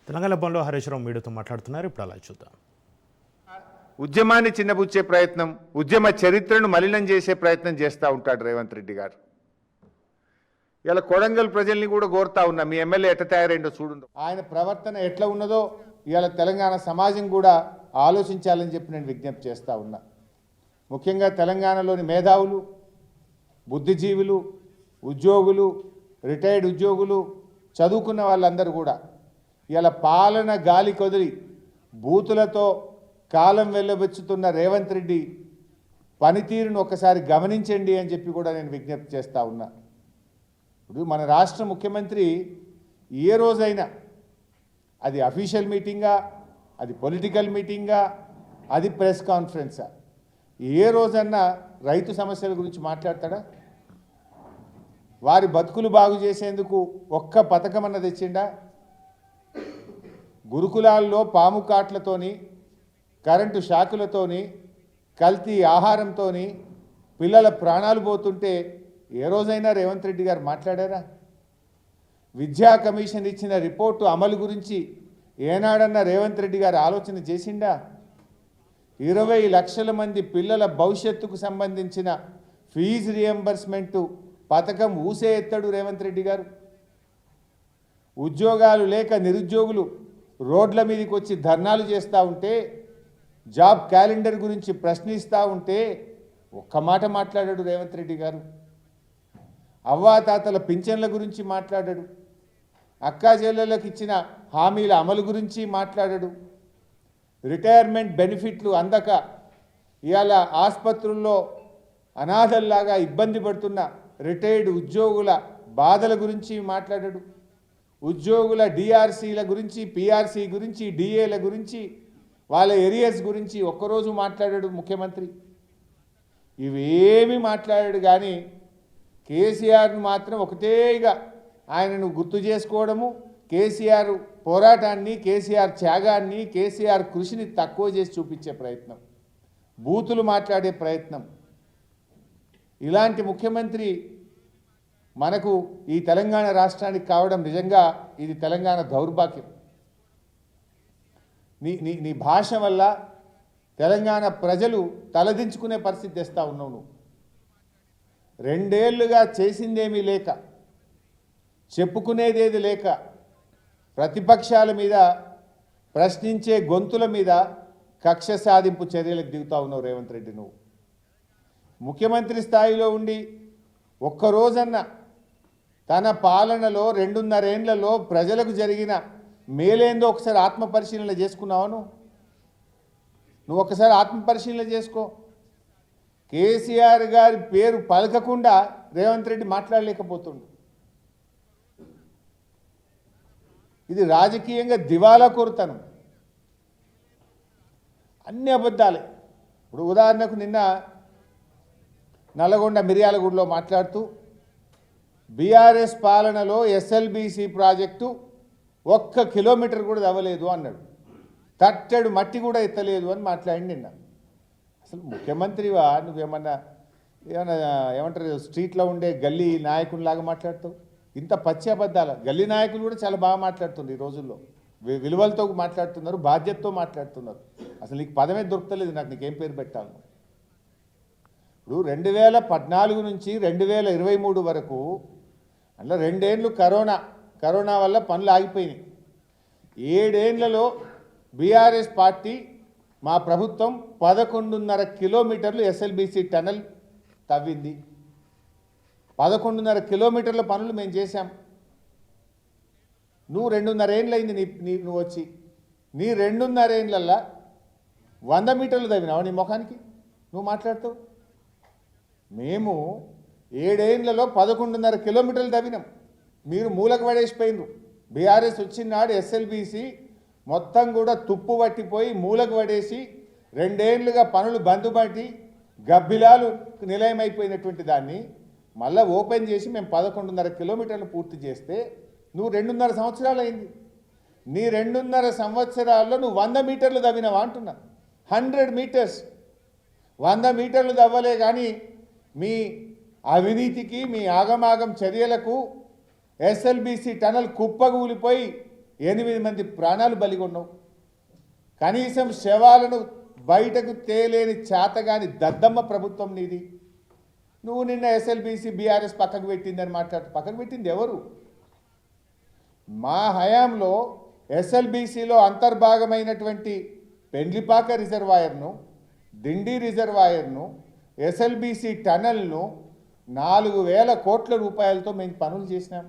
తెలంగాణ భవన్లో హరీష్ రావు మీడియాతో మాట్లాడుతున్నారు. ఇప్పుడు అలా చూద్దాం. ఉద్యమాన్ని చిన్నబుచ్చే ప్రయత్నం, ఉద్యమ చరిత్రను మలినం చేసే ప్రయత్నం చేస్తూ ఉంటాడు రేవంత్ రెడ్డి గారు. ఇలా కొడంగల్ ప్రజల్ని కూడా కోరుతా ఉన్నా, మీ ఎమ్మెల్యే ఎట్లా తయారైందో చూడండి. ఆయన ప్రవర్తన ఎట్లా ఉన్నదో ఇవాళ తెలంగాణ సమాజం కూడా ఆలోచించాలని చెప్పి నేను విజ్ఞప్తి చేస్తూ ఉన్నా. ముఖ్యంగా తెలంగాణలోని మేధావులు, బుద్ధిజీవులు, ఉద్యోగులు, రిటైర్డ్ ఉద్యోగులు, చదువుకున్న వాళ్ళందరూ కూడా ఇలా పాలన గాలి కొదిలి బూతులతో కాలం వెళ్ళబెచ్చుతున్న రేవంత్ రెడ్డి పనితీరును ఒకసారి గమనించండి అని చెప్పి కూడా నేను విజ్ఞప్తి చేస్తూ ఉన్నా. ఇప్పుడు మన రాష్ట్ర ముఖ్యమంత్రి ఏ రోజైనా అది అఫీషియల్ మీటింగా, అది పొలిటికల్ మీటింగా, అది ప్రెస్ కాన్ఫరెన్సా, ఏ రోజన్నా రైతు సమస్యల గురించి మాట్లాడతాడా? వారి బతుకులు బాగు చేసేందుకు ఒక్క పథకం అన్న తెచ్చిండా? గురుకులాల్లో పాము కాట్లతోని, కరెంటు షాకులతోని, కల్తీ ఆహారంతోని పిల్లల ప్రాణాలు పోతుంటే ఏ రోజైనా రేవంత్ రెడ్డి గారు మాట్లాడారా? విద్యా కమిషన్ ఇచ్చిన రిపోర్టు అమలు గురించి ఏనాడన్నా రేవంత్ రెడ్డి గారు ఆలోచన చేసిండా? 20 లక్షల మంది పిల్లల భవిష్యత్తుకు సంబంధించిన ఫీజు రియంబర్స్మెంటు పథకం ఊసే ఎత్తాడు రేవంత్ రెడ్డి గారు. ఉద్యోగాలు లేక నిరుద్యోగులు రోడ్ల మీదకి వచ్చి ధర్నాలు చేస్తూ ఉంటే, జాబ్ క్యాలెండర్ గురించి ప్రశ్నిస్తూ ఉంటే ఒక్క మాట మాట్లాడాడు రేవంత్ రెడ్డి గారు. అవ్వాతాతల పింఛన్ల గురించి మాట్లాడాడు. అక్కా చెల్లెళ్ళకి ఇచ్చిన హామీల అమలు గురించి మాట్లాడాడు. రిటైర్మెంట్ బెనిఫిట్లు అందక ఇవాళ ఆసుపత్రుల్లో అనాథల్లాగా ఇబ్బంది పడుతున్న రిటైర్డ్ ఉద్యోగుల బాధల గురించి మాట్లాడాడు. ఉద్యోగుల డిఆర్సీల గురించి, పిఆర్సీ గురించి, డిఏల గురించి, వాళ్ళ ఏరియాస్ గురించి ఒక్కరోజు మాట్లాడాడు ముఖ్యమంత్రి. ఇవేమీ మాట్లాడాడు. కానీ కేసీఆర్ను మాత్రం ఒకటేగా ఆయనను గుర్తు చేసుకోవడము, కేసీఆర్ పోరాటాన్ని, కేసీఆర్ త్యాగాన్ని, కేసీఆర్ కృషిని తక్కువ చేసి చూపించే ప్రయత్నం, బూతులు మాట్లాడే ప్రయత్నం. ఇలాంటి ముఖ్యమంత్రి మనకు ఈ తెలంగాణ రాష్ట్రానికి కావడం నిజంగా ఇది తెలంగాణ దౌర్భాగ్యం. నీ భాష వల్ల తెలంగాణ ప్రజలు తలదించుకునే పరిస్థితి తెస్తా ఉన్నావు. నువ్వు 2 ఏళ్లుగా చేసిందేమీ లేక, చెప్పుకునేదేది లేక, ప్రతిపక్షాల మీద, ప్రశ్నించే గొంతుల మీద కక్ష సాధింపు చర్యలకు దిగుతా ఉన్నావు రేవంత్ రెడ్డి. నువ్వు ముఖ్యమంత్రి స్థాయిలో ఉండి ఒక్కరోజన్న తన పాలనలో 2.5 ఏళ్లలో ప్రజలకు జరిగిన మేలేందో ఒకసారి ఆత్మపరిశీలన చేసుకున్నావు? నువ్వు ఒకసారి ఆత్మపరిశీలన చేసుకో. కేసీఆర్ గారి పేరు పలకకుండా రేవంత్ రెడ్డి మాట్లాడలేకపోతుండు. ఇది రాజకీయంగా దివాలా కోరుతాను, అన్ని అబద్ధాలే. ఇప్పుడు ఉదాహరణకు నిన్న నల్లగొండ మిర్యాలగూడలో మాట్లాడుతూ బీఆర్ఎస్ పాలనలో ఎస్ఎల్బీసీ ప్రాజెక్టు 1 కిలోమీటర్ కూడా తవ్వలేదు అన్నాడు. తట్టెడు మట్టి కూడా ఎత్తలేదు అని మాట్లాడి నిన్న. అసలు ముఖ్యమంత్రివా నువ్వేమన్నా ఏమంటారు స్ట్రీట్లో ఉండే గల్లీ నాయకునిలాగా మాట్లాడుతావు? ఇంత పచ్చి అబద్ధాల. గల్లీ నాయకులు కూడా చాలా బాగా మాట్లాడుతున్నారు ఈ రోజుల్లో, విలువలతో మాట్లాడుతున్నారు, బాధ్యతతో మాట్లాడుతున్నారు. అసలు నీకు పదమే దొరుకుతలేదు, నాకు నీకేం పేరు పెట్టాలి? ఇప్పుడు 2014 నుంచి 2023 వరకు అందులో 2 ఏళ్ళు కరోనా వల్ల పనులు ఆగిపోయినాయి. 7 ఏళ్లలో బీఆర్ఎస్ పార్టీ, మా ప్రభుత్వం 11.5 కిలోమీటర్లు ఎస్ఎల్బీసీ టనల్ తవ్వింది. 11.5 కిలోమీటర్ల పనులు మేము చేశాం. నువ్వు 2.5 ఏళ్ళు అయింది నువ్వు వచ్చి. నీ 2.5 ఏళ్ళల్లో 100 మీటర్లు తవ్వినావా నీ ముఖానికి? నువ్వు మాట్లాడుతావు. మేము 7 ఏళ్లలో 11.5 కిలోమీటర్లు తవ్వినాం. మీరు మూలకు పడేసిపోయినరు. బీఆర్ఎస్ వచ్చిన నాడు ఎస్ఎల్బీసీ మొత్తం కూడా తుప్పు పట్టిపోయి మూలకు పడేసి 2 ఏళ్లుగా పనులు బందుబట్టి గబ్బిలాలు నిలయమైపోయినటువంటి దాన్ని మళ్ళీ ఓపెన్ చేసి మేము 11.5 కిలోమీటర్లు పూర్తి చేస్తే నువ్వు 2.5 సంవత్సరాలు అయింది. నీ 2.5 సంవత్సరాల్లో నువ్వు 100 మీటర్లు తవ్వినావా అంటున్నా. 100 మీటర్స్, 100 మీటర్లు తవ్వలే. కానీ మీ అవినీతికి, మీ ఆగమాగం చర్యలకు ఎస్ఎల్బీసీ టనల్ కుప్పగూలిపోయి 8 మంది ప్రాణాలు బలిగొన్నావు. కనీసం శవాలను బయటకు తేలేని చేతగాని దద్దమ్మ ప్రభుత్వం నీది. నువ్వు నిన్న ఎస్ఎల్బీసీ బీఆర్ఎస్ పక్కకు పెట్టిందని మాట్లాడుతూ పక్కకు పెట్టింది ఎవరు? మా హయాంలో ఎస్ఎల్బీసీలో అంతర్భాగమైనటువంటి పెండ్లిపాక రిజర్వాయర్ను, దిండి రిజర్వాయర్ను, ఎస్ఎల్బీసీ టనల్ను 4,000 కోట్ల రూపాయలతో మేము పనులు చేసినాం.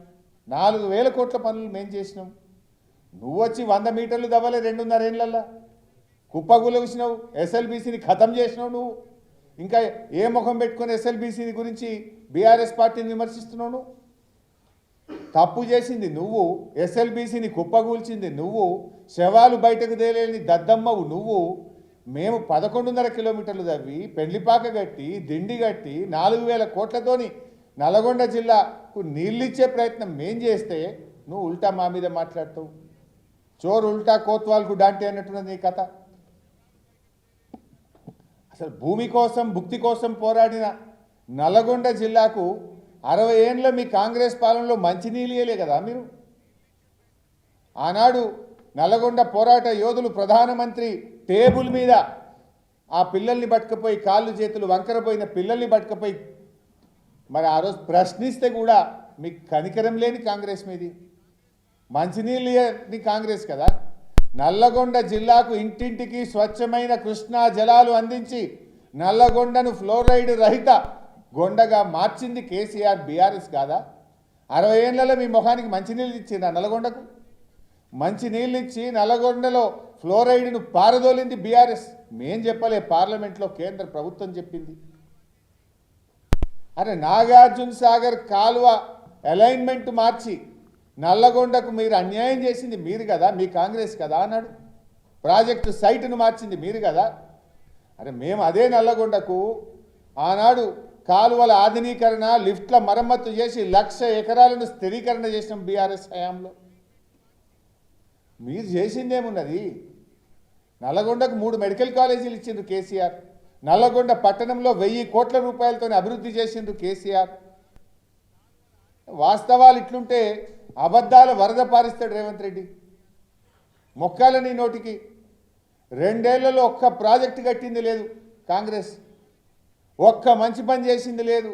4,000 కోట్ల పనులు మేము చేసినాం. నువ్వు వచ్చి 100 మీటర్లు దవ్వలే 2.5 ఏళ్ళల్లో కుప్పగులవిసినావు. ఎస్ఎల్బీసీని ఖతం చేసినావు నువ్వు. ఇంకా ఏ ముఖం పెట్టుకొని ఎస్ఎల్బీసీని గురించి బీఆర్ఎస్ పార్టీని విమర్శిస్తున్నావు? నువ్వు తప్పు చేసింది నువ్వు, ఎస్ఎల్బీసీని కుప్పగూల్చింది నువ్వు, శవాలు బయటకు తేలేని దద్దమ్మవు నువ్వు. మేము 11.5 కిలోమీటర్లు తవ్వి పెండ్లిపాక కట్టి దిండి కట్టి 4,000 కోట్లతోని నల్గొండ జిల్లాకు నీళ్ళిచ్చే ప్రయత్నం మేం చేస్తే నువ్వు ఉల్టా మా మీద మాట్లాడుతావు. చోరు ఉల్టా కోత్వాల్కు డాంటే అన్నట్టున్నది నీ కథ. అసలు భూమి కోసం భుక్తి కోసం పోరాడిన నల్గొండ జిల్లాకు 60 ఏళ్ళ మీ కాంగ్రెస్ పాలనలో మంచినీళ్ళే కదా మీరు. ఆనాడు నల్గొండ పోరాట యోధులు ప్రధానమంత్రి టేబుల్ మీద ఆ పిల్లల్ని పట్టుకుపోయి కాళ్ళు చేతులు వంకరపోయిన పిల్లల్ని పట్టుకుపోయి మరి ఆ రోజు ప్రశ్నిస్తే కూడా మీకు కనికరం లేని కాంగ్రెస్ మీది. మంచినీళ్ళని కాంగ్రెస్ కదా. నల్లగొండ జిల్లాకు ఇంటింటికి స్వచ్ఛమైన కృష్ణా జలాలు అందించి నల్లగొండను ఫ్లోరైడ్ రహిత గొండగా మార్చింది కేసీఆర్ బీఆర్ఎస్ కాదా? 60 ఏళ్లలో మీ ముఖానికి మంచినీళ్ళు ఇచ్చిందా? నల్లగొండకు మంచినీళ్ళు ఇచ్చి నల్లగొండలో ఫ్లోరైడ్ను పారదోలింది బీఆర్ఎస్. మేం చెప్పలే, పార్లమెంట్లో కేంద్ర ప్రభుత్వం చెప్పింది. అరే నాగార్జున సాగర్ కాలువ అలైన్మెంట్ మార్చి నల్లగొండకు మీరు అన్యాయం చేసింది మీరు కదా, మీ కాంగ్రెస్ కదా అన్నాడు. ప్రాజెక్టు సైటును మార్చింది మీరు కదా. అరే మేము అదే నల్లగొండకు ఆనాడు కాలువల ఆధునీకరణ, లిఫ్ట్ల మరమ్మతు చేసి 1,00,000 ఎకరాలను స్థిరీకరణ చేసినాం బీఆర్ఎస్ హయాంలో. మీరు చేసిందేమున్నది? నల్లగొండకు 3 మెడికల్ కాలేజీలు ఇచ్చిండ్రు కేసీఆర్. నల్లగొండ పట్టణంలో 1,000 కోట్ల రూపాయలతో అభివృద్ధి చేసిండ్రు కేసీఆర్. వాస్తవాలు ఇట్లుంటే అబద్ధాల వరద పారిస్తాడు రేవంత్ రెడ్డి. మొక్కాలని నోటికి 2 ఏళ్లలో ఒక్క ప్రాజెక్టు కట్టింది లేదు కాంగ్రెస్, ఒక్క మంచి పని చేసింది లేదు.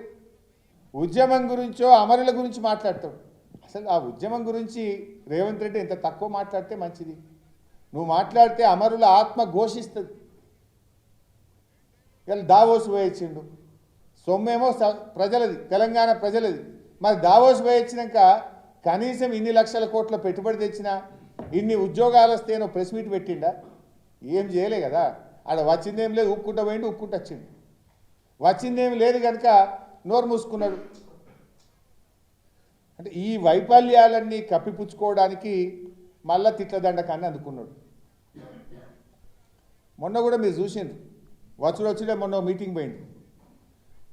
ఉద్యమం గురించో అమరుల గురించి మాట్లాడతాడు. అసలు ఆ ఉద్యమం గురించి రేవంత్ రెడ్డి ఎంత తక్కువ మాట్లాడితే మంచిది. నువ్వు మాట్లాడితే అమరుల ఆత్మ ఘోషిస్తుంది. ఇలా దావోస్ పోయించిండు, సొమ్మేమో ప్రజలది, తెలంగాణ ప్రజలది. మరి దావోస్ పోయించినాక కనీసం ఇన్ని లక్షల కోట్ల పెట్టుబడి తెచ్చినా, ఇన్ని ఉద్యోగాలు వస్తేనో ప్రెస్ మీట్ పెట్టిండా? ఏం చేయలే కదా. ఆడ వచ్చిందేం లేదు, ఉక్కుంటా పోయిండు, ఉక్కుంటూ వచ్చిండు. వచ్చిందేమి లేదు కనుక నోరు మూసుకున్నాడు. అంటే ఈ వైఫల్యాలన్నీ కప్పిపుచ్చుకోవడానికి మళ్ళా తిట్లదండకాన్ని అందుకున్నాడు. మొన్న కూడా మీరు చూసిండ్రు, వచ్చుడే మొన్న మీటింగ్ పోయింది.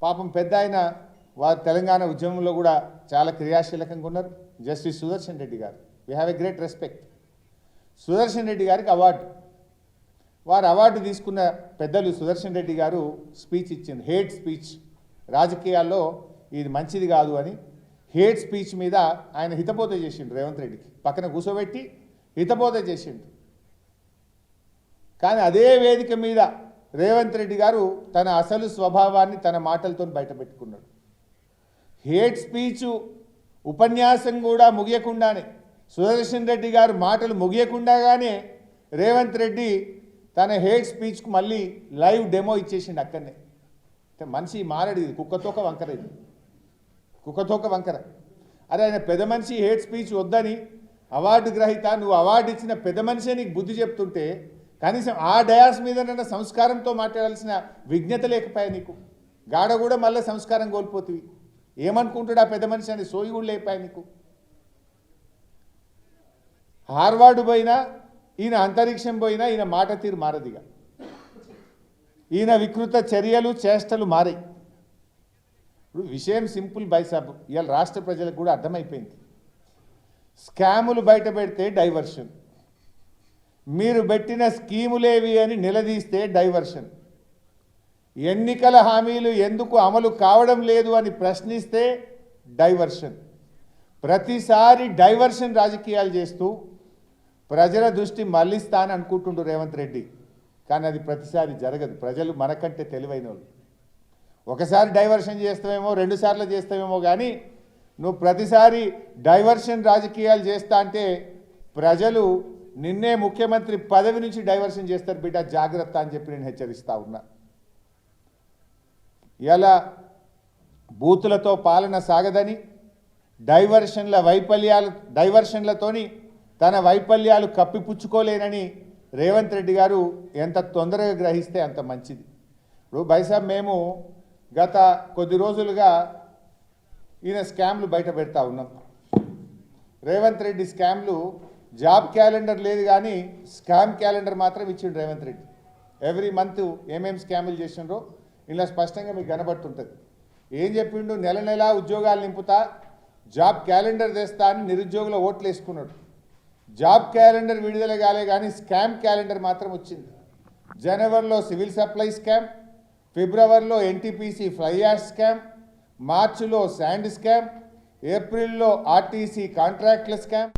పాపం పెద్ద ఆయన వారు తెలంగాణ ఉద్యమంలో కూడా చాలా క్రియాశీలకంగా ఉన్నారు. జస్టిస్ సుదర్శన్ రెడ్డి గారు, we have a great respect. Sudarshan Reddy గారికి అవార్డు, వారు అవార్డు తీసుకున్న పెద్దలు సుదర్శన్ రెడ్డి గారు స్పీచ్ ఇచ్చింది. హేట్ స్పీచ్, రాజకీయాల్లో ఇది మంచిది కాదు అని హేట్ స్పీచ్ మీద ఆయన హితబోధ చేసిండు. రేవంత్ రెడ్డికి పక్కన కూర్చోబెట్టి హితబోధ చేసిండు. కానీ అదే వేదిక మీద రేవంత్ రెడ్డి గారు తన అసలు స్వభావాన్ని తన మాటలతో బయటపెట్టుకున్నాడు. హేట్ స్పీచ్ ఉపన్యాసం కూడా ముగియకుండానే, సుదర్శన్ రెడ్డి గారు మాటలు ముగియకుండానే రేవంత్ రెడ్డి తన హేట్ స్పీచ్కు మళ్ళీ లైవ్ డెమో ఇచ్చేసిండు అక్కడనే. మనిషి మారడు, ఇది కుక్కతోక వంకర, ఇది కుక్కతోక వంకర. అరే ఆయన పెద్ద మనిషి హేట్ స్పీచ్ వద్దని అవార్డు గ్రహీత, నువ్వు అవార్డు ఇచ్చిన పెద్ద మనిషే నీకు బుద్ధి చెప్తుంటే కనీసం ఆ డయాస్ మీద సంస్కారంతో మాట్లాడాల్సిన విజ్ఞత లేకపోయా నీకు. గాడ కూడా మళ్ళీ సంస్కారం కోల్పోతుంది. ఏమనుకుంటాడు ఆ పెద్ద మనిషి అని సోయి కూడా లేపాయి నీకు. హార్వర్డ్ పోయినా ఈయన, అంతరిక్షం పోయినా ఈయన మాట తీరు మారదిగా. ఈయన వికృత చర్యలు చేష్టలు మారాయి. ఇప్పుడు విషయం సింపుల్ బైసాబ్, ఇవాళ రాష్ట్ర ప్రజలకు కూడా అర్థమైపోయింది. స్కాములు బయట పెడితే డైవర్షన్, మీరు పెట్టిన స్కీములేవి అని నిలదీస్తే డైవర్షన్, ఎన్నికల హామీలు ఎందుకు అమలు కావడం లేదు అని ప్రశ్నిస్తే డైవర్షన్. ప్రతిసారి డైవర్షన్ రాజకీయాలు చేస్తూ ప్రజల దృష్టి మళ్ళిస్తా అని అనుకుంటుండు రేవంత్ రెడ్డి. కానీ అది ప్రతిసారి జరగదు. ప్రజలు మనకంటే తెలివైన వాళ్ళు. ఒకసారి డైవర్షన్ చేస్తామేమో, 2 సార్లు చేస్తామేమో, కానీ నువ్వు ప్రతిసారి డైవర్షన్ రాజకీయాలు చేస్తా అంటే ప్రజలు నిన్నే ముఖ్యమంత్రి పదవి నుంచి డైవర్షన్ చేస్తారు బిడ్డ, జాగ్రత్త అని చెప్పి నేను హెచ్చరిస్తా ఉన్నా. ఇలా బూతులతో పాలన సాగదని, డైవర్షన్లతోని తన వైఫల్యాలు కప్పిపుచ్చుకోలేనని రేవంత్ రెడ్డి గారు ఎంత తొందరగా గ్రహిస్తే అంత మంచిది. ఇప్పుడు బైసాబ్ మేము గత కొద్ది రోజులుగా ఈయన స్కామ్లు బయట పెడతా ఉన్నాం. రేవంత్ రెడ్డి స్కామ్లు, జాబ్ క్యాలెండర్ లేదు కానీ స్కామ్ క్యాలెండర్ మాత్రం ఇచ్చిండు రేవంత్ రెడ్డి. ఎవ్రీ మంత్ ఏమేమి స్కాములు చేసినారో ఇలా స్పష్టంగా మీకు కనబడుతుంటుంది. ఏం చెప్పిండు? నెల నెల ఉద్యోగాలు నింపుతా, జాబ్ క్యాలెండర్ తెస్తా అని నిరుద్యోగుల ఓట్లు వేసుకున్నాడు. జాబ్ క్యాలెండర్ విడుదల కాలే కానీ స్కామ్ క్యాలెండర్ మాత్రం వచ్చింది. జనవరిలో సివిల్ సప్లై స్కామ్, ఫిబ్రవరిలో ఎన్టీపీసీ ఫ్లై యాష్ స్కామ్, మార్చిలో శాండ్ స్కామ్, ఏప్రిల్లో ఆర్టీసీ కాంట్రాక్ట్ల స్కామ్.